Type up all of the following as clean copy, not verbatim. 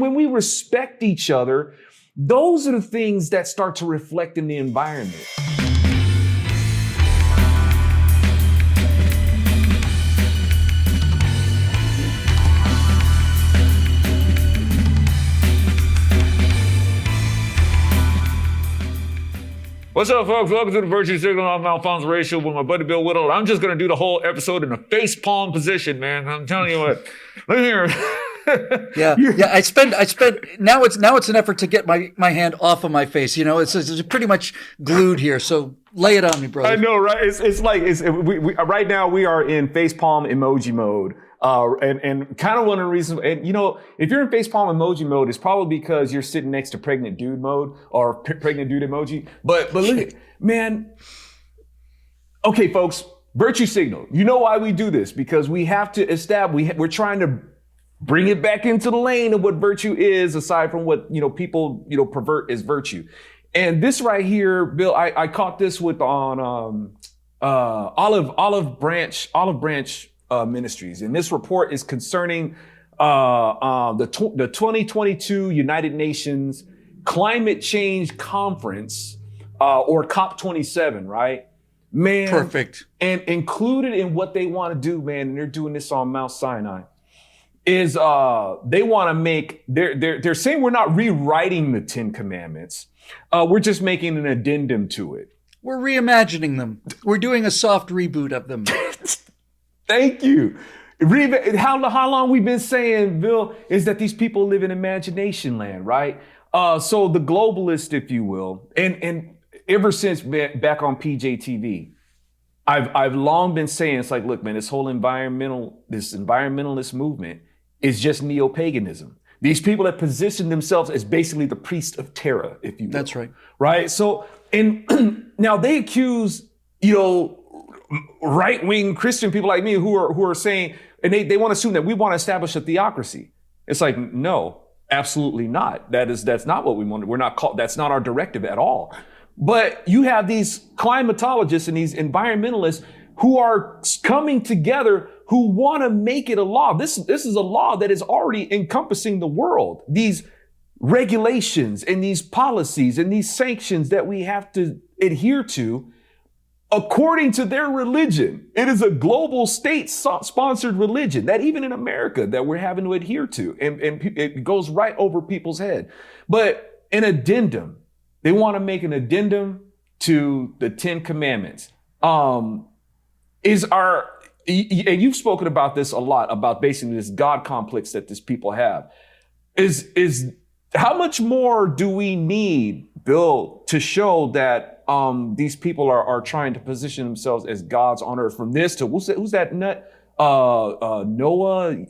when we respect each other, those are the things that start to reflect in the environment. What's up, folks? Welcome to the Virtue Signal. I'm Alfonzo with my buddy Bill Whittle. I'm just going to do the whole episode in a face palm position, man. I'm telling you what. Look here. Yeah. I spend. Now it's an effort to get my hand off of my face. You know, it's pretty much glued here. So lay it on me, brother. I know, right? It's like we right now we are in face palm emoji mode. And kind of one of the reasons, and you know, if you're in facepalm emoji mode, it's probably because you're sitting next to pregnant dude mode or pregnant dude emoji. But look at, man. Okay, folks, virtue signal. You know why we do this? Because we have to establish, we're trying to bring it back into the lane of what virtue is, aside from what, you know, people, you know, pervert as virtue. And this right here, Bill, I caught this with on Olive Branch Ministries, and this report is concerning the 2022 United Nations Climate Change Conference, or COP27, right? Man, perfect. And included in what they want to do, man, and they're doing this on Mount Sinai, is they want to make they're saying we're not rewriting the 10 Commandments, we're just making an addendum to it. We're reimagining them. We're doing a soft reboot of them. Thank you. How long we've been saying, Bill, is that these people live in imagination land, right? So the globalist, if you will, and ever since back on PJTV, I've long been saying, it's like, look, man, this environmentalist movement is just neo-paganism. These people have positioned themselves as basically the priest of Terra, if you will. That's right. Right? So, and now they accuse, you know, right-wing Christian people like me who are saying, and they want to assume that we want to establish a theocracy. It's like, no, absolutely not. That's not what we want. We're not called, that's not our directive at all. But you have these climatologists and these environmentalists who are coming together who want to make it a law. This is a law that is already encompassing the world. These regulations and these policies and these sanctions that we have to adhere to according to their religion. It is a global state-sponsored religion that even in America that we're having to adhere to. And it goes right over people's head. But an addendum, they want to make an addendum to the 10 Commandments. And you've spoken about this a lot, about basically this God complex that these people have. Is how much more do we need, Bill, to show that these people are trying to position themselves as gods on earth? From this to who's that nut? Noah,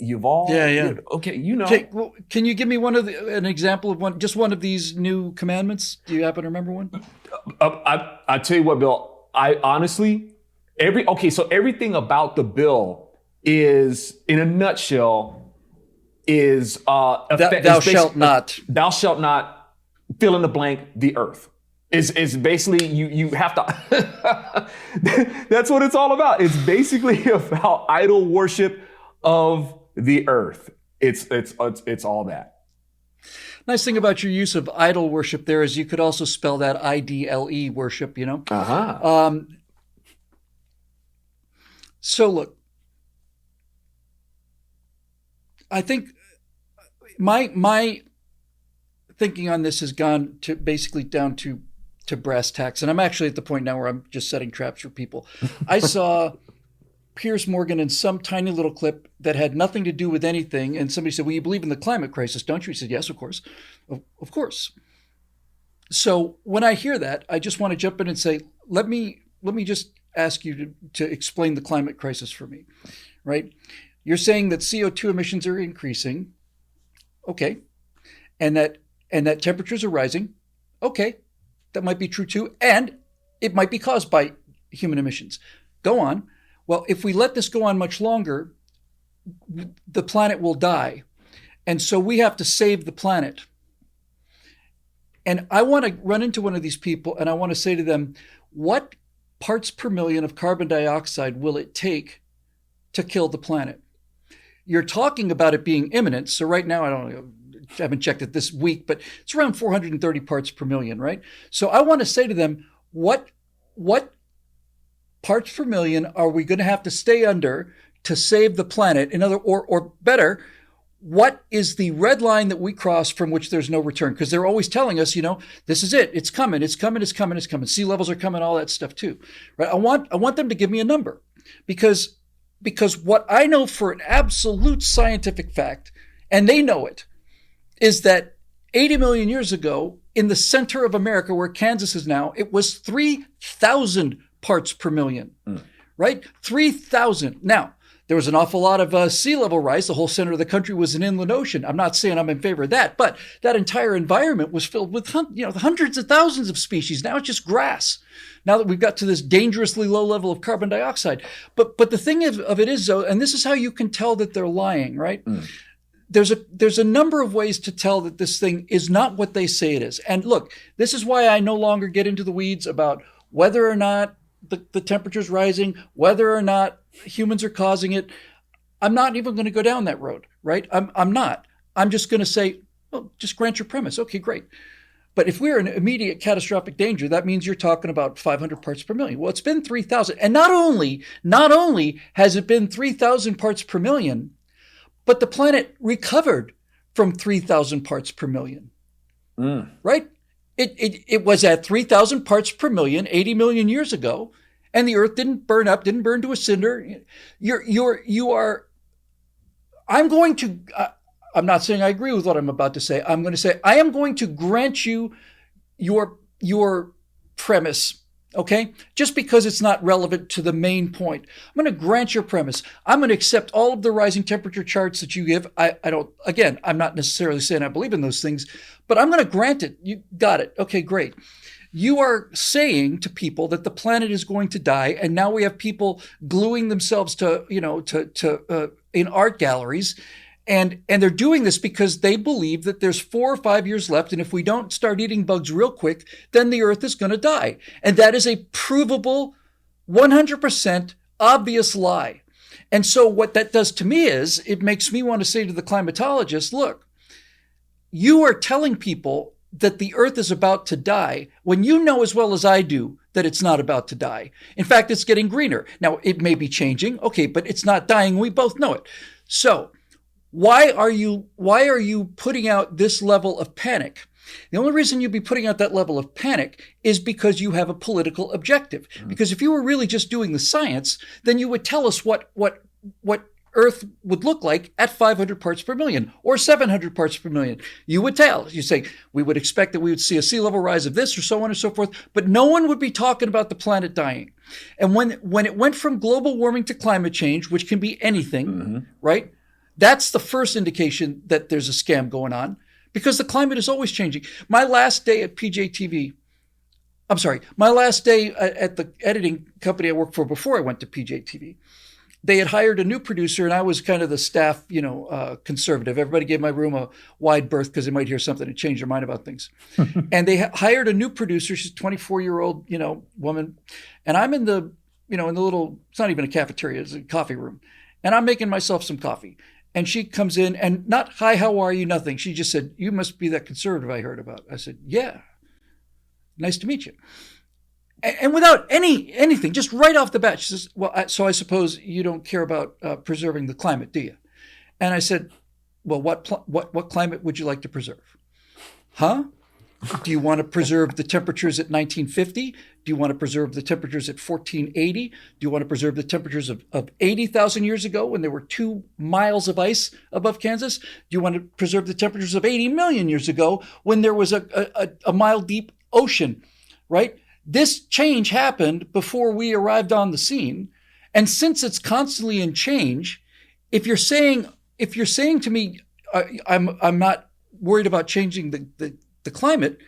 Yuval. Yeah. Okay, you know. Okay, well, can you give me an example of one of these new commandments? Do you happen to remember one? I tell you what, Bill. I honestly, so everything about the bill is, in a nutshell, is thou shalt not fill in the blank the earth. Is basically you have to. That's what it's all about. It's basically about idol worship of the earth. It's all that. Nice thing about your use of idol worship there is you could also spell that IDLE worship. You know. So look, I think my thinking on this has gone to basically down to brass tacks. And I'm actually at the point now where I'm just setting traps for people. I saw Piers Morgan in some tiny little clip that had nothing to do with anything. And somebody said, well, you believe in the climate crisis, don't you? He said, yes, of course. Of course. So when I hear that, I just want to jump in and say, let me just ask you to explain the climate crisis for me, right? You're saying that CO2 emissions are increasing. Okay. And that temperatures are rising. Okay. That might be true too. And it might be caused by human emissions. Go on. Well, if we let this go on much longer, the planet will die. And so we have to save the planet. And I want to run into one of these people and I want to say to them, what parts per million of carbon dioxide will it take to kill the planet? You're talking about it being imminent. So right now, I don't know, haven't checked it this week, but it's around 430 parts per million, right? So I want to say to them, what parts per million are we going to have to stay under to save the planet? Or better, what is the red line that we cross from which there's no return? Because they're always telling us, this is it. It's coming. It's coming. It's coming. It's coming. Sea levels are coming. All that stuff too, right? I want them to give me a number, because what I know for an absolute scientific fact, and they know it, is that 80 million years ago, in the center of America, where Kansas is now, it was 3,000 parts per million, right? 3,000. Now, there was an awful lot of sea level rise. The whole center of the country was an inland ocean. I'm not saying I'm in favor of that, but that entire environment was filled with hundreds of thousands of species. Now it's just grass. Now that we've got to this dangerously low level of carbon dioxide. But the thing of it is, though, and this is how you can tell that they're lying, right? There's a number of ways to tell that this thing is not what they say it is. And look, this is why I no longer get into the weeds about whether or not the temperature's rising, whether or not humans are causing it. I'm not even going to go down that road, right? I'm not. I'm just going to say, well, just grant your premise. Okay, great. But if we're in immediate catastrophic danger, that means you're talking about 500 parts per million. Well, it's been 3,000. And not only has it been 3,000 parts per million, but the planet recovered from 3,000 parts per million, right? It was at 3,000 parts per million 80 million years ago, and the Earth didn't burn up, didn't burn to a cinder. I'm not saying I agree with what I'm about to say. I'm going to say I am going to grant you your premise. Okay? Just because it's not relevant to the main point. I'm going to grant your premise. I'm going to accept all of the rising temperature charts that you give. I'm not necessarily saying I believe in those things, but I'm going to grant it. You got it. Okay, great. You are saying to people that the planet is going to die, and now we have people gluing themselves to in art galleries. And they're doing this because they believe that there's 4 or 5 years left. And if we don't start eating bugs real quick, then the Earth is going to die. And that is a provable, 100% obvious lie. And so what that does to me is it makes me want to say to the climatologists, look, you are telling people that the Earth is about to die when you know as well as I do that it's not about to die. In fact, it's getting greener. Now, it may be changing. Okay, but it's not dying. We both know it. So why are you putting out this level of panic? The only reason you'd be putting out that level of panic is because you have a political objective. Because if you were really just doing the science, then you would tell us what Earth would look like at 500 parts per million or 700 parts per million. You would tell. You say, we would expect that we would see a sea level rise of this or so on and so forth, but no one would be talking about the planet dying. And when it went from global warming to climate change, which can be anything, right? That's the first indication that there's a scam going on, because the climate is always changing. My last day at my last day at the editing company I worked for before I went to PJTV, they had hired a new producer, and I was kind of the staff, conservative. Everybody gave my room a wide berth because they might hear something and change their mind about things. And they hired a new producer. She's a 24-year-old, woman. And I'm in the little, it's not even a cafeteria, it's a coffee room. And I'm making myself some coffee. And she comes in and not, hi, how are you? Nothing. She just said, you must be that conservative I heard about. I said, yeah. Nice to meet you. And without anything, just right off the bat, she says, well, so I suppose you don't care about preserving the climate, do you? And I said, well, what climate would you like to preserve? Huh? Do you want to preserve the temperatures at 1950? Do you want to preserve the temperatures at 1480? Do you want to preserve the temperatures of 80,000 years ago when there were 2 miles of ice above Kansas? Do you want to preserve the temperatures of 80 million years ago when there was a mile deep ocean, right? This change happened before we arrived on the scene. And since it's constantly in change, if you're saying to me, I'm not worried about changing the climate,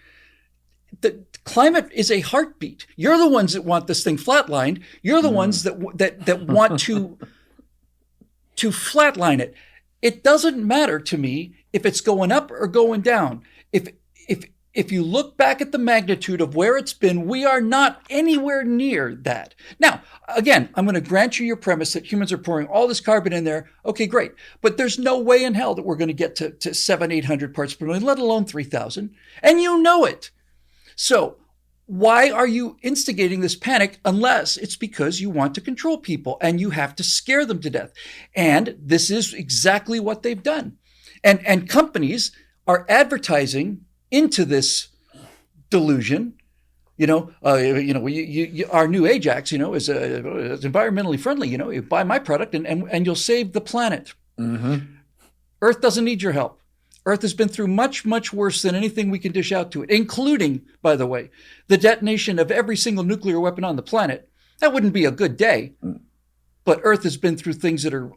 the climate is a heartbeat. You're the ones that want this thing flatlined. You're the ones that want to flatline it. It doesn't matter to me if it's going up or going down. If if you look back at the magnitude of where it's been, we are not anywhere near that. Now, again, I'm going to grant you your premise that humans are pouring all this carbon in there. Okay, great. But there's no way in hell that we're going to get to 700-800 parts per million, let alone 3,000. And you know it. So why are you instigating this panic unless it's because you want to control people and you have to scare them to death? And this is exactly what they've done. And companies are advertising into this delusion. Our new Ajax, is environmentally friendly. You buy my product and you'll save the planet. Mm-hmm. Earth doesn't need your help. Earth has been through much, much worse than anything we can dish out to it, including, by the way, the detonation of every single nuclear weapon on the planet. That wouldn't be a good day. But Earth has been through things that are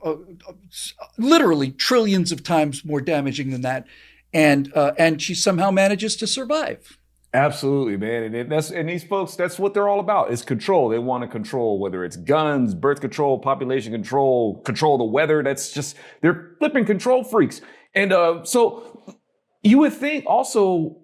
literally trillions of times more damaging than that. And she somehow manages to survive. Absolutely, man. And these folks, that's what they're all about, is control. They want to control, whether it's guns, birth control, population control the weather. That's just, they're flipping control freaks. And so you would think also,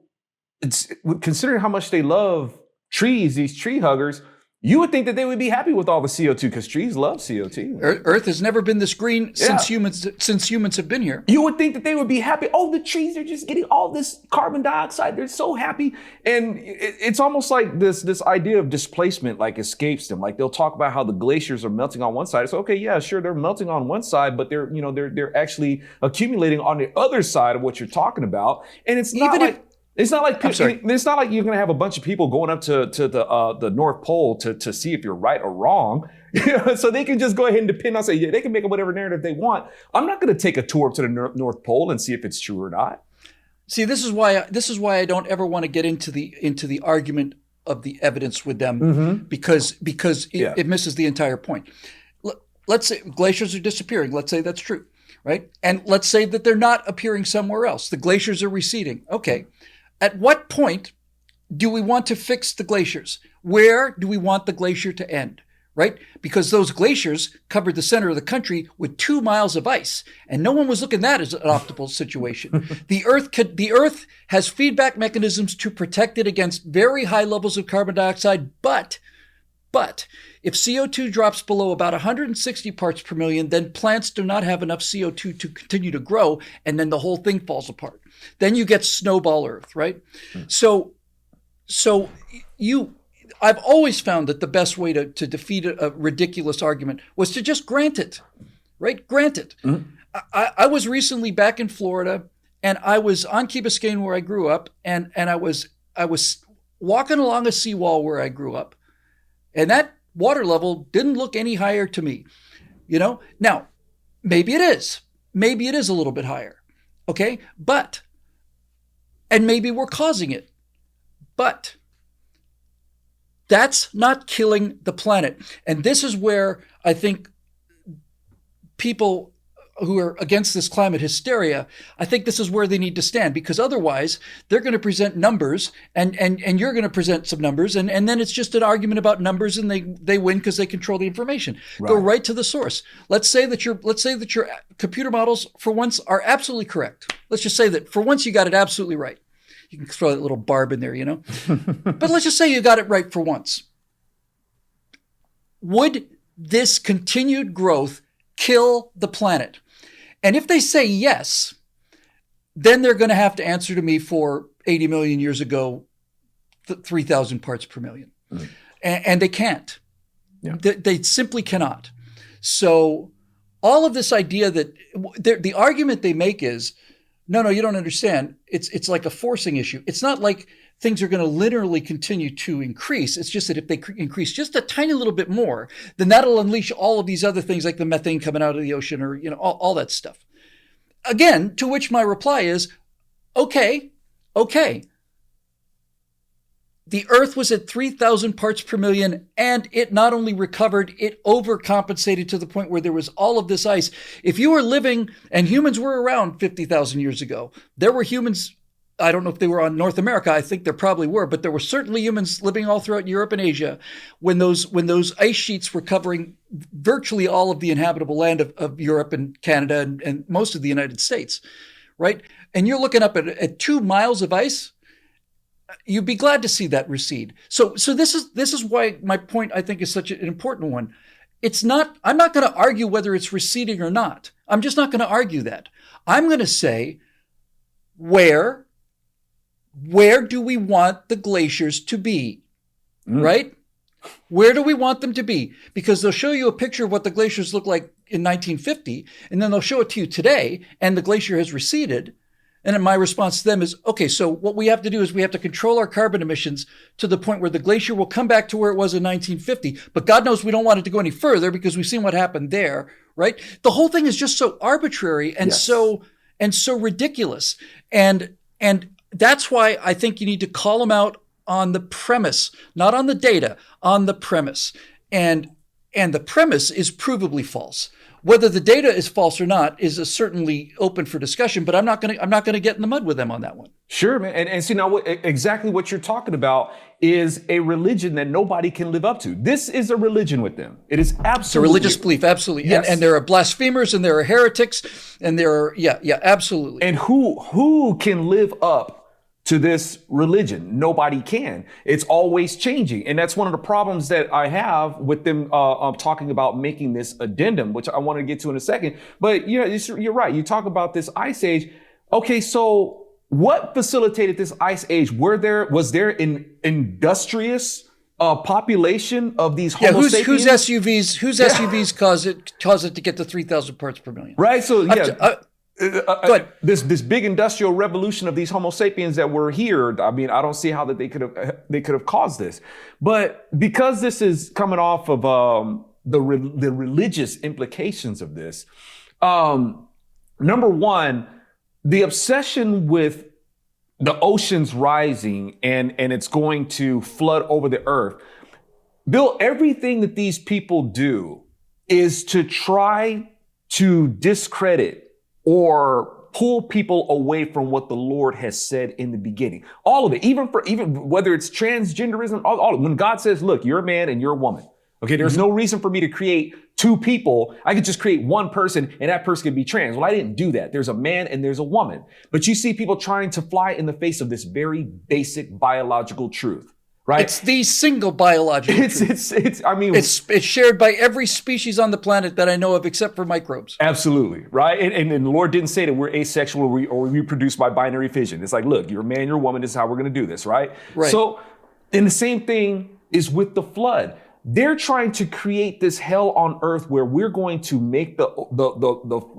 considering how much they love trees, these tree huggers, you would think that they would be happy with all the CO2 because trees love CO2. Earth has never been this green since humans have been here. You would think that they would be happy. Oh, the trees are just getting all this carbon dioxide. They're so happy. And it's almost like this idea of displacement like escapes them. Like they'll talk about how the glaciers are melting on one side. It's okay, yeah, sure, they're melting on one side, but they're actually accumulating on the other side of what you're talking about. And it's not It's not like you're going to have a bunch of people going up to the North Pole to see if you're right or wrong. So they can just go ahead and depend on, they can make up whatever narrative they want. I'm not going to take a tour up to the North Pole and see if it's true or not. See, this is why I don't ever want to get into the argument of the evidence with them, because it misses the entire point. Let's say glaciers are disappearing. Let's say that's true, right? And let's say that they're not appearing somewhere else. The glaciers are receding. Okay. At what point do we want to fix the glaciers? Where do we want the glacier to end, right? Because those glaciers covered the center of the country with 2 miles of ice, and no one was looking at that as an optimal situation. The Earth has feedback mechanisms to protect it against very high levels of carbon dioxide, but if CO2 drops below about 160 parts per million, then plants do not have enough CO2 to continue to grow, and then the whole thing falls apart. Then you get snowball Earth, right? So I've always found that the best way to defeat a ridiculous argument was to just grant it, right? Grant it. Mm-hmm. I was recently back in Florida, and I was on Key Biscayne where I grew up, and I was walking along a seawall where I grew up, and that water level didn't look any higher to me, Now, maybe it is. Maybe it is a little bit higher, okay? And maybe we're causing it. But that's not killing the planet. And this is where I think people who are against this climate hysteria, I think this is where they need to stand, because otherwise they're going to present numbers and you're going to present some numbers and then it's just an argument about numbers and they win because they control the information. Right. Go right to the source. Let's say that your computer models for once are absolutely correct. Let's just say that for once you got it absolutely right. You can throw that little barb in there, But let's just say you got it right for once. Would this continued growth kill the planet? And if they say yes, then they're going to have to answer to me for 80 million years ago, 3,000 parts per million. Mm. And they can't. Yeah. They simply cannot. So all of this idea that the argument they make is, no, you don't understand. It's like a forcing issue. It's not like things are going to linearly continue to increase. It's just that if they increase just a tiny little bit more, then that'll unleash all of these other things like the methane coming out of the ocean or, all that stuff. Again, to which my reply is, okay. The Earth was at 3,000 parts per million, and it not only recovered, it overcompensated to the point where there was all of this ice. If you were living, and humans were around 50,000 years ago, there were humans, I don't know if they were on North America, I think there probably were, but there were certainly humans living all throughout Europe and Asia when those ice sheets were covering virtually all of the inhabitable land of Europe and Canada and most of the United States, right? And you're looking up at 2 miles of ice. you'd be glad to see that recede. So this is why my point, I think, is such an important one. I'm not going to argue whether it's receding or not. I'm just not going to argue that. I'm going to say, where do we want the glaciers to be? Right? Where do we want them to be? Because they'll show you a picture of what the glaciers look like in 1950, and then they'll show it to you today, and the glacier has receded. And then my response to them is, okay, so what we have to do is we have to control our carbon emissions to the point where the glacier will come back to where it was in 1950. But God knows we don't want it to go any further because we've seen what happened there, right? The whole thing is just so arbitrary and so ridiculous. And that's why I think you need to call them out on the premise, not on the data, on the premise. And the premise is provably false. Whether the data is false or not is certainly open for discussion, but I'm not going to get in the mud with them on that one. Sure, man. And see, now exactly what you're talking about is a religion that nobody can live up to. This is a religion with them. It is absolutely. It's a religious belief, absolutely. Yes. And there are blasphemers and there are heretics and there are, absolutely. And who can live up to this religion? Nobody can. It's always changing. And that's one of the problems that I have with them talking about making this addendum, which I want to get to in a second. But you're right. You talk about this ice age. Okay, so what facilitated this ice age? Was there an industrious population of these Homo sapiens? Whose SUVs cause it to get to 3,000 parts per million? Right. So This big industrial revolution of these Homo sapiens that were here. I mean, I don't see how that they could have caused this, but because this is coming off of the religious implications of this. Number one, the obsession with the oceans rising and it's going to flood over the earth. Bill, everything that these people do is to try to discredit or pull people away from what the Lord has said in the beginning. All of it, even whether it's transgenderism, all of it. When God says, look, you're a man and you're a woman. Okay, there's no reason for me to create two people. I could just create one person and that person could be trans. Well, I didn't do that. There's a man and there's a woman. But you see people trying to fly in the face of this very basic biological truth. Right. It's the single biological truth. It's shared by every species on the planet that I know of, except for microbes. Absolutely. Right. And the Lord didn't say that we're asexual or we reproduce by binary fission. It's like, look, you're a man, you're a woman. This is how we're going to do this. Right. So, and the same thing is with the flood. They're trying to create this hell on earth where we're going to make the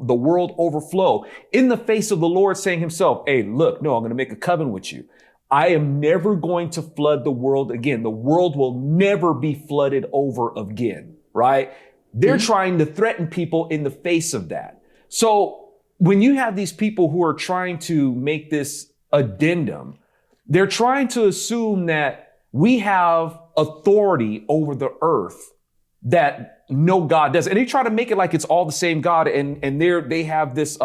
world overflow in the face of the Lord saying himself, hey, look, no, I'm going to make a covenant with you. I am never going to flood the world again. The world will never be flooded over again, right? They're trying to threaten people in the face of that. So when you have these people who are trying to make this addendum, they're trying to assume that we have authority over the earth that no God does. And they try to make it like it's all the same God. And they have this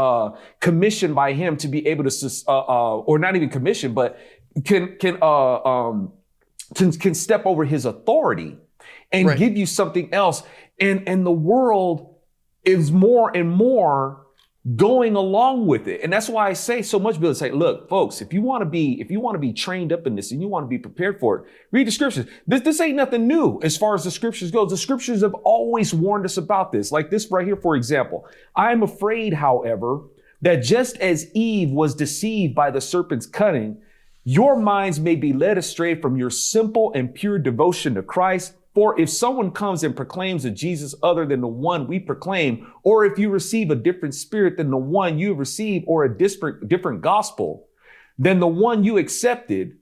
commission by him to be able to, or not even commission, but can step over his authority and give you something else. And the world is more and more going along with it. And that's why I say so much, Bill. It's like, look, folks, if you want to be trained up in this and you want to be prepared for it, read the scriptures. This ain't nothing new as far as the scriptures go. The scriptures have always warned us about this. Like this right here, for example. I'm afraid, however, that just as Eve was deceived by the serpent's cunning, your minds may be led astray from your simple and pure devotion to Christ. For if someone comes and proclaims a Jesus other than the one we proclaim, or if you receive a different spirit than the one you received, or a different gospel than the one you accepted,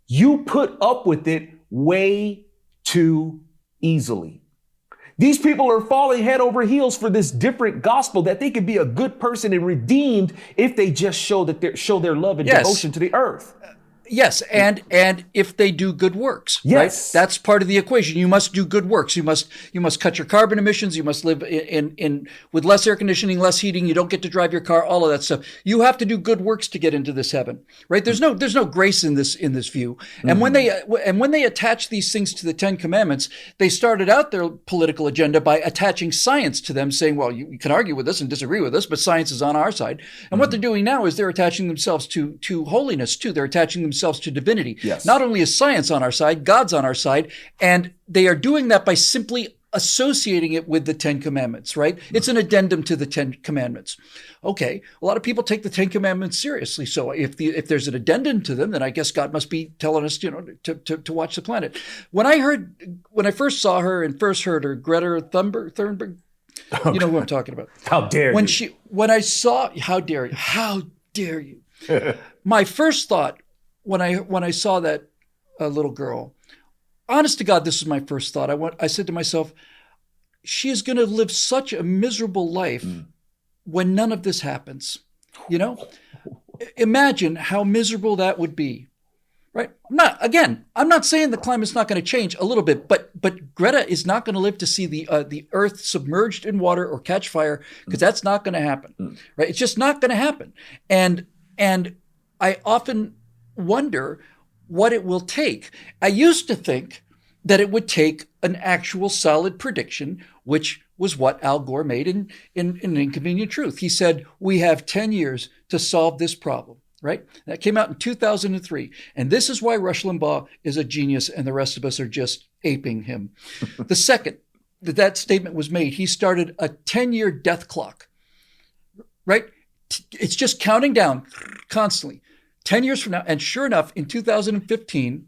you put up with it way too easily. These people are falling head over heels for this different gospel that they could be a good person and redeemed if they just show their love and devotion to the earth. Yes, and if they do good works, right? That's part of the equation. You must do good works. You must cut your carbon emissions. You must live in with less air conditioning, less heating. You don't get to drive your car. All of that stuff. You have to do good works to get into this heaven, right? There's no grace in this view. And when they attach these things to the Ten Commandments, they started out their political agenda by attaching science to them, saying, well, you can argue with us and disagree with us, but science is on our side. And what they're doing now is they're attaching themselves to holiness too. They're attaching themselves themselves to divinity. Yes. Not only is science on our side, God's on our side, and they are doing that by simply associating it with the Ten Commandments, right? It's an addendum to the Ten Commandments. Okay, a lot of people take the Ten Commandments seriously. So if there's an addendum to them, then I guess God must be telling us, to watch the planet. When I first saw her and first heard her, Greta Thunberg, you know who I'm talking about. How dare you? How dare you? My first thought when I saw that little girl, honest to God, this was my first thought. I said to myself, she is going to live such a miserable life when none of this happens. Imagine how miserable that would be, right? I'm not saying the climate's not going to change a little bit, but Greta is not going to live to see the Earth submerged in water or catch fire, because that's not going to happen, right? It's just not going to happen. And I often wonder what it will take. I used to think that it would take an actual solid prediction, which was what Al Gore made in Inconvenient Truth. He said, we have 10 years to solve this problem, right? That came out in 2003. And this is why Rush Limbaugh is a genius and the rest of us are just aping him. The second that statement was made, he started a 10-year death clock, right? It's just counting down constantly. 10 years from now, and sure enough, in 2015,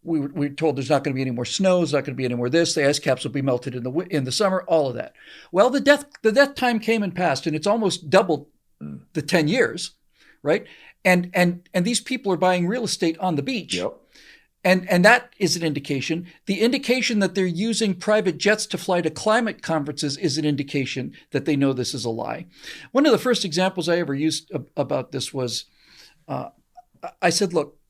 we were told there's not going to be any more snow, there's not going to be any more this, the ice caps will be melted in the summer, all of that. Well, the death time came and passed, and it's almost doubled the 10 years, right? And these people are buying real estate on the beach. Yep. And that is an indication. The indication that they're using private jets to fly to climate conferences is an indication that they know this is a lie. One of the first examples I ever used about this was, I said, look,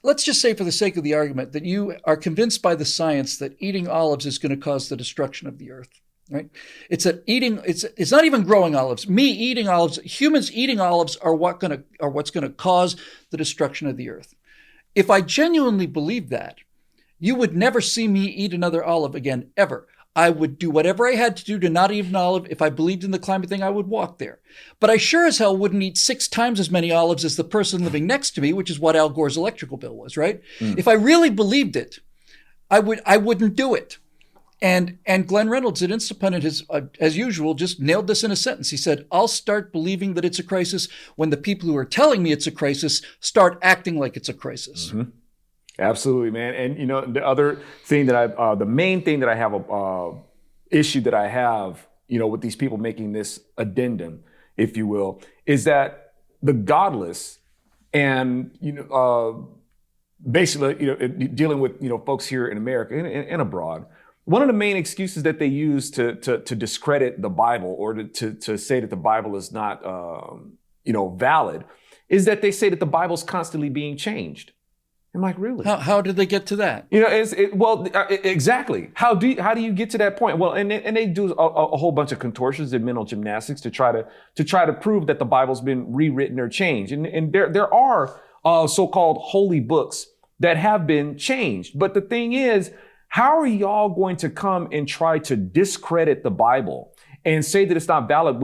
let's just say for the sake of the argument that you are convinced by the science that eating olives is going to cause the destruction of the earth, right? It's not even growing olives. Me eating olives, humans eating olives are what's going to cause the destruction of the earth. If I genuinely believed that, you would never see me eat another olive again, ever. I would do whatever I had to do to not eat an olive. If I believed in the climate thing, I would walk there. But I sure as hell wouldn't eat 6 times as many olives as the person living next to me, which is what Al Gore's electrical bill was, right? If I really believed it, I wouldn't do it. And Glenn Reynolds at Instapundit has, as usual, just nailed this in a sentence. He said, I'll start believing that it's a crisis when the people who are telling me it's a crisis start acting like it's a crisis. Mm-hmm. Absolutely, man. And the other thing that the main thing that I have issue that I have, with these people making this addendum, if you will, is that the godless and basically dealing with folks here in America and abroad. One of the main excuses that they use to discredit the Bible or to say that the Bible is not valid is that they say that the Bible's constantly being changed. I'm like, really? How did they get to that? Exactly. How do you get to that point? Well, and they do a whole bunch of contortions and mental gymnastics to try to prove that the Bible's been rewritten or changed. And there are so-called holy books that have been changed. But the thing is, how are y'all going to come and try to discredit the Bible and say that it's not valid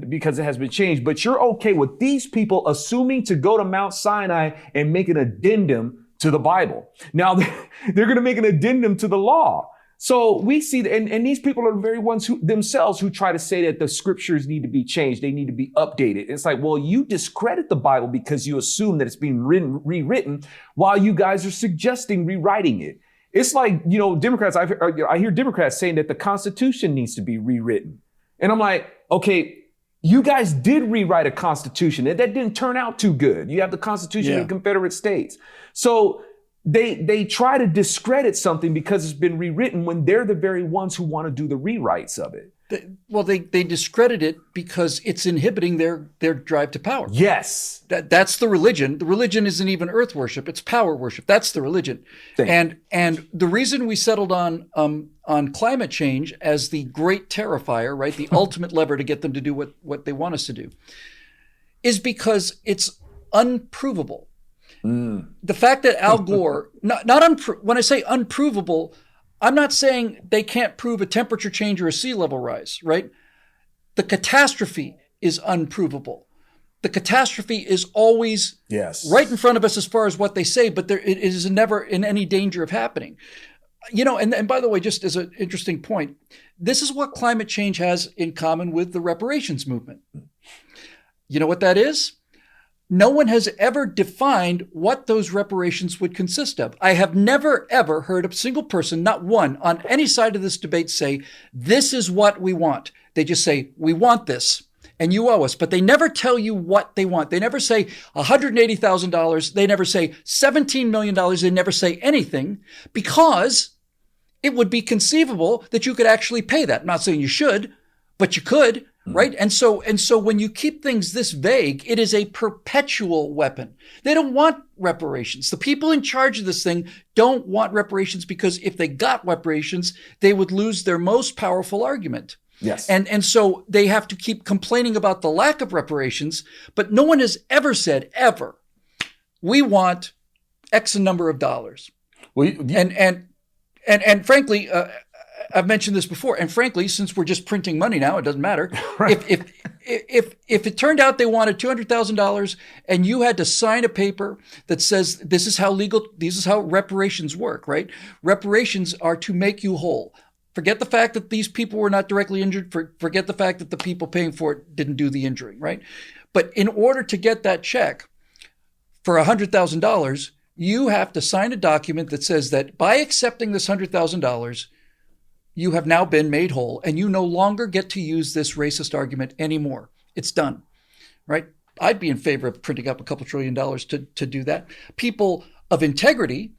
because it has been changed? But you're okay with these people assuming to go to Mount Sinai and make an addendum to the Bible. Now, they're going to make an addendum to the law. So we see that, and these people are the very ones who try to say that the scriptures need to be changed. They need to be updated. It's like, well, you discredit the Bible because you assume that it's being rewritten while you guys are suggesting rewriting it. It's like, Democrats, I hear Democrats saying that the Constitution needs to be rewritten. And I'm like, okay, you guys did rewrite a Constitution. That didn't turn out too good. You have the Constitution of the Confederate States. So they try to discredit something because it's been rewritten when they're the very ones who want to do the rewrites of it. They discredit it because it's inhibiting their drive to power. Yes. That's the religion. The religion isn't even earth worship. It's power worship. That's the religion. And the reason we settled on climate change as the great terrifier, right? The ultimate lever to get them to do what they want us to do is because it's unprovable. The fact that Al Gore, when I say unprovable, I'm not saying they can't prove a temperature change or a sea level rise, right? The catastrophe is unprovable. The catastrophe is always right in front of us as far as what they say, but it is never in any danger of happening. And by the way, just as an interesting point, this is what climate change has in common with the reparations movement. You know what that is? No one has ever defined what those reparations would consist of. I have never, ever heard a single person, not one, on any side of this debate say, this is what we want. They just say, we want this, and you owe us. But they never tell you what they want. They never say $180,000. They never say $17 million. They never say anything, because it would be conceivable that you could actually pay that. I'm not saying you should, but you could. Right. And so when you keep things this vague, it is a perpetual weapon. They don't want reparations. The people in charge of this thing don't want reparations, because if they got reparations, they would lose their most powerful argument. Yes. And so they have to keep complaining about the lack of reparations, but no one has ever said, ever, we want X number of dollars. Well, and frankly, I've mentioned this before, and frankly, since we're just printing money now, it doesn't matter. Right. If it turned out they wanted $200,000 and you had to sign a paper that says this is how reparations work, right? Reparations are to make you whole. Forget the fact that these people were not directly injured. Forget the fact that the people paying for it didn't do the injuring, right? But in order to get that check for $100,000, you have to sign a document that says that by accepting this $100,000, you have now been made whole, and you no longer get to use this racist argument anymore. It's done, right? I'd be in favor of printing up a couple $2 trillion to do that. People of integrity,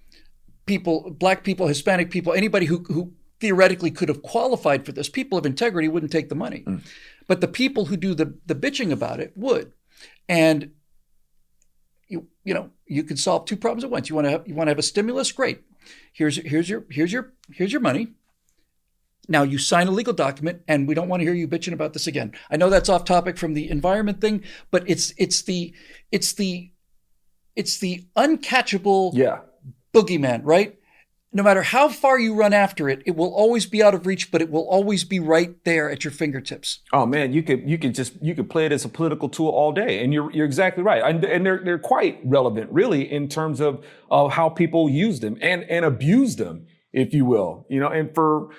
Black people, Hispanic people, anybody who theoretically could have qualified for this, people of integrity wouldn't take the money. But the people who do the bitching about it would. And you can solve two problems at once. You want to have a stimulus? Great. Here's your money. Now you sign a legal document, and we don't want to hear you bitching about this again. I know that's off topic from the environment thing, but it's the uncatchable boogeyman, right? No matter how far you run after it, it will always be out of reach, but it will always be right there at your fingertips. Oh man, you could play it as a political tool all day, and you're exactly right. And they're quite relevant, really, in terms of how people use them and abuse them, if you will. And for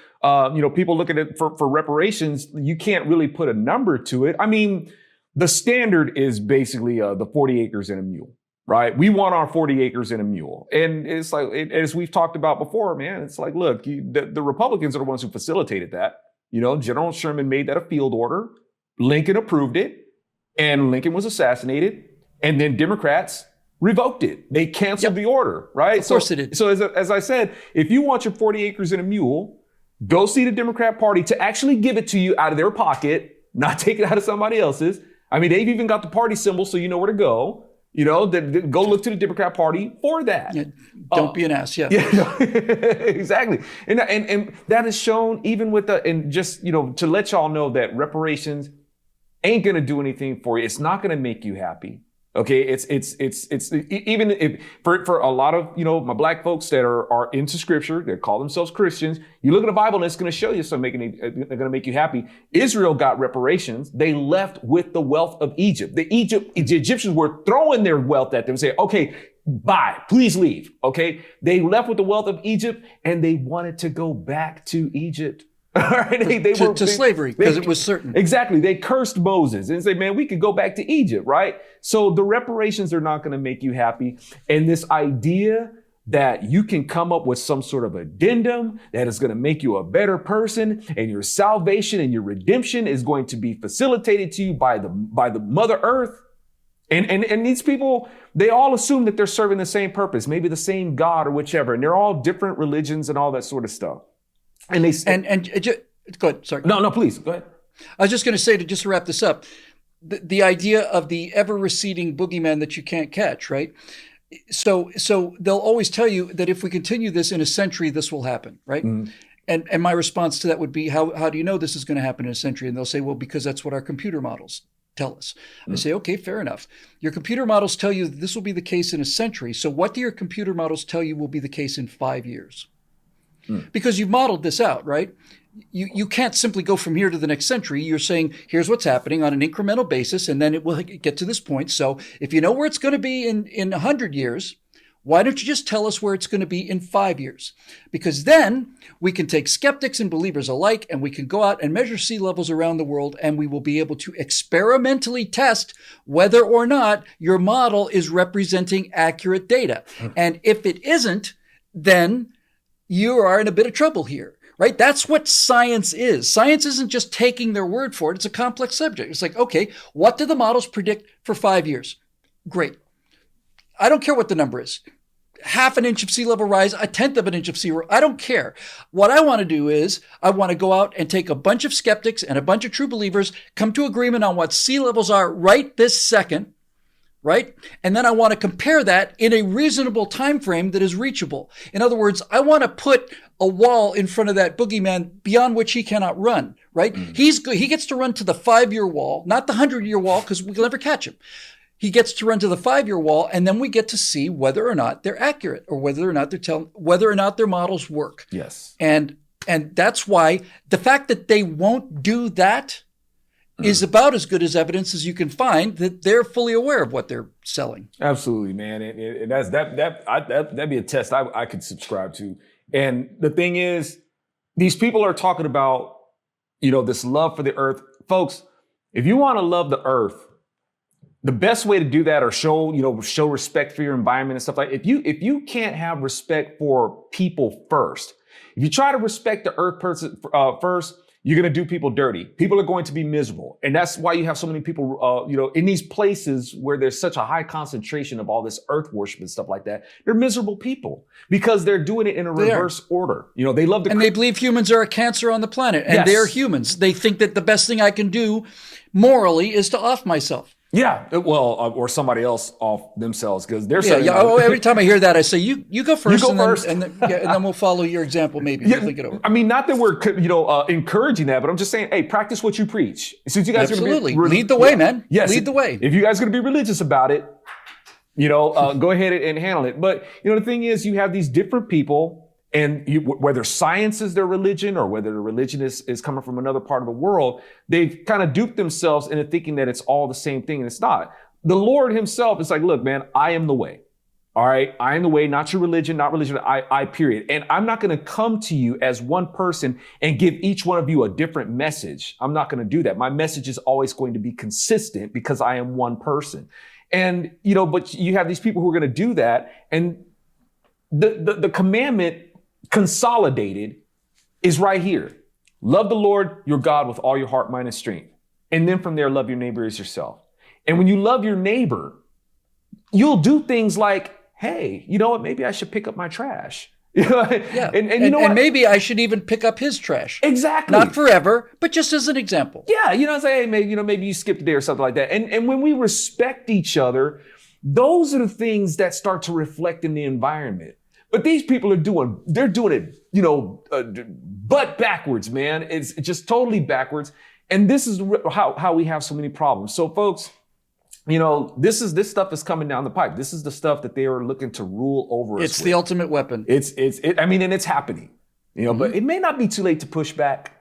people looking at for reparations, you can't really put a number to it. I mean, the standard is basically the 40 acres and a mule. Right. We want our 40 acres and a mule. And it's like, as we've talked about before, man, it's like, look, the Republicans are the ones who facilitated that. General Sherman made that a field order. Lincoln approved it, and Lincoln was assassinated. And then Democrats revoked it. They canceled the order. Right. Of course it did. So as I said, if you want your 40 acres and a mule, go see the Democrat Party to actually give it to you out of their pocket, not take it out of somebody else's. I mean, they've even got the party symbol, so you know where to go. Go look to the Democrat Party for that. Yeah, don't be an ass. Yeah. Exactly. And that is shown even with to let y'all know that reparations ain't going to do anything for you. It's not going to make you happy. Okay. It's even if for a lot of, my Black folks that are into scripture, that call themselves Christians, you look at the Bible and it's going to show you something they're going to make you happy. Israel got reparations. They left with the wealth of Egypt. The Egyptians were throwing their wealth at them, saying, okay, bye, please leave. Okay. They left with the wealth of Egypt, and they wanted to go back to Egypt. To slavery, because it was certain. Exactly. They cursed Moses and said, man, we could go back to Egypt, right? So the reparations are not going to make you happy. And this idea that you can come up with some sort of addendum that is going to make you a better person, and your salvation and your redemption is going to be facilitated to you by the Mother Earth. And these people, they all assume that they're serving the same purpose, maybe the same God or whichever. And they're all different religions and all that sort of stuff. And they go ahead. Sorry. No, please go ahead. I was just going to say, to wrap this up, the idea of the ever receding boogeyman that you can't catch, right? So they'll always tell you that if we continue this in a century, this will happen, right? Mm. And my response to that would be, how do you know this is going to happen in a century? And they'll say, well, because that's what our computer models tell us. I say, okay, fair enough. Your computer models tell you that this will be the case in a century. So what do your computer models tell you will be the case in 5 years? Because you've modeled this out, right? you can't simply go from here to the next century. You're saying, here's what's happening on an incremental basis, and then it will get to this point. So if you know where it's going to be in 100 years, why don't you just tell us where it's going to be in 5 years? Because then we can take skeptics and believers alike, and we can go out and measure sea levels around the world, and we will be able to experimentally test whether or not your model is representing accurate data. And if it isn't, then you are in a bit of trouble here. Right? That's what science is. Science isn't just taking their word for it. It's a complex subject. It's like, okay, what do the models predict for 5 years? Great. I don't care what the number is. Half an inch of sea level rise, a tenth of an inch of sea level. I don't care. What I want to do is I want to go out and take a bunch of skeptics and a bunch of true believers, come to agreement on what sea levels are right this second, right? And then I want to compare that in a reasonable time frame that is reachable. In other words, I want to put a wall in front of that boogeyman beyond which he cannot run, right? He gets to run to the 5-year wall, not the 100-year wall, because we'll never catch him. He gets to run to the 5-year wall, and then we get to see whether or not they're accurate or whether or not whether or not their models work. Yes. And that's why the fact that they won't do that is about as good as evidence as you can find that they're fully aware of what they're selling. Absolutely, man. And that's that'd be a test I could subscribe to. And the thing is, these people are talking about, this love for the earth. Folks, if you want to love the earth, the best way to do that or show respect for your environment and stuff like if you can't have respect for people first, if you try to respect the earth person first, you're going to do people dirty. People are going to be miserable. And that's why you have so many people, in these places where there's such a high concentration of all this earth worship and stuff like that. They're miserable people because they're doing it in a reverse order. They love to. And they believe humans are a cancer on the planet and Yes. they're humans. They think that the best thing I can do morally is to off myself. Yeah, well, or somebody else off themselves because they're every time I hear that, I say, you go first. You go first. And then we'll follow your example maybe. We'll think it over. I mean, not that we're, encouraging that, but I'm just saying, hey, practice what you preach. Since you guys Absolutely. are going to be lead the way, man. Yes. Lead the way. If you guys are going to be religious about it, go ahead and handle it. But, the thing is, you have these different people. And whether science is their religion or whether the religion is coming from another part of the world, they've kind of duped themselves into thinking that it's all the same thing, and it's not. The Lord himself is like, look, man, I am the way. All right. I am the way, not your religion, not religion. I period. And I'm not going to come to you as one person and give each one of you a different message. I'm not going to do that. My message is always going to be consistent because I am one person. And, but you have these people who are going to do that. And the commandment consolidated is right here. Love the Lord your God with all your heart, mind, and strength. And then from there, love your neighbor as yourself. And when you love your neighbor, you'll do things like, hey, you know what? Maybe I should pick up my trash. Yeah. And maybe I should even pick up his trash. Exactly. Not forever, but just as an example. Yeah. Say, hey, maybe you skipped a day or something like that. And when we respect each other, those are the things that start to reflect in the environment. But these people are doing it, butt backwards, man. It's just totally backwards. And this is how we have so many problems. So folks, this stuff is coming down the pipe. This is the stuff that they are looking to rule over us. It's the ultimate weapon. And it's happening, but it may not be too late to push back,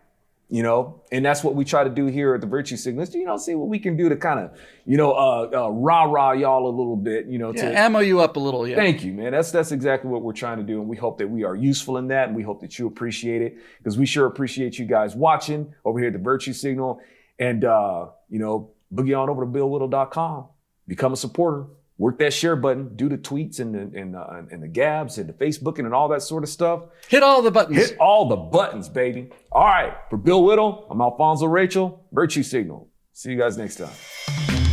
and that's what we try to do here at the Virtue Signal. See what we can do to kind of, rah-rah y'all a little bit, to ammo you up a little. Yeah. Thank you, man. That's exactly what we're trying to do. And we hope that we are useful in that. And we hope that you appreciate it because we sure appreciate you guys watching over here at the Virtue Signal. And, boogie on over to BillWhittle.com. Become a supporter. Work that share button. Do the tweets and the gabs and the Facebooking and all that sort of stuff. Hit all the buttons. Hit all the buttons, baby. All right. For Bill Whittle, I'm Alfonzo Rachel. Virtue Signal. See you guys next time.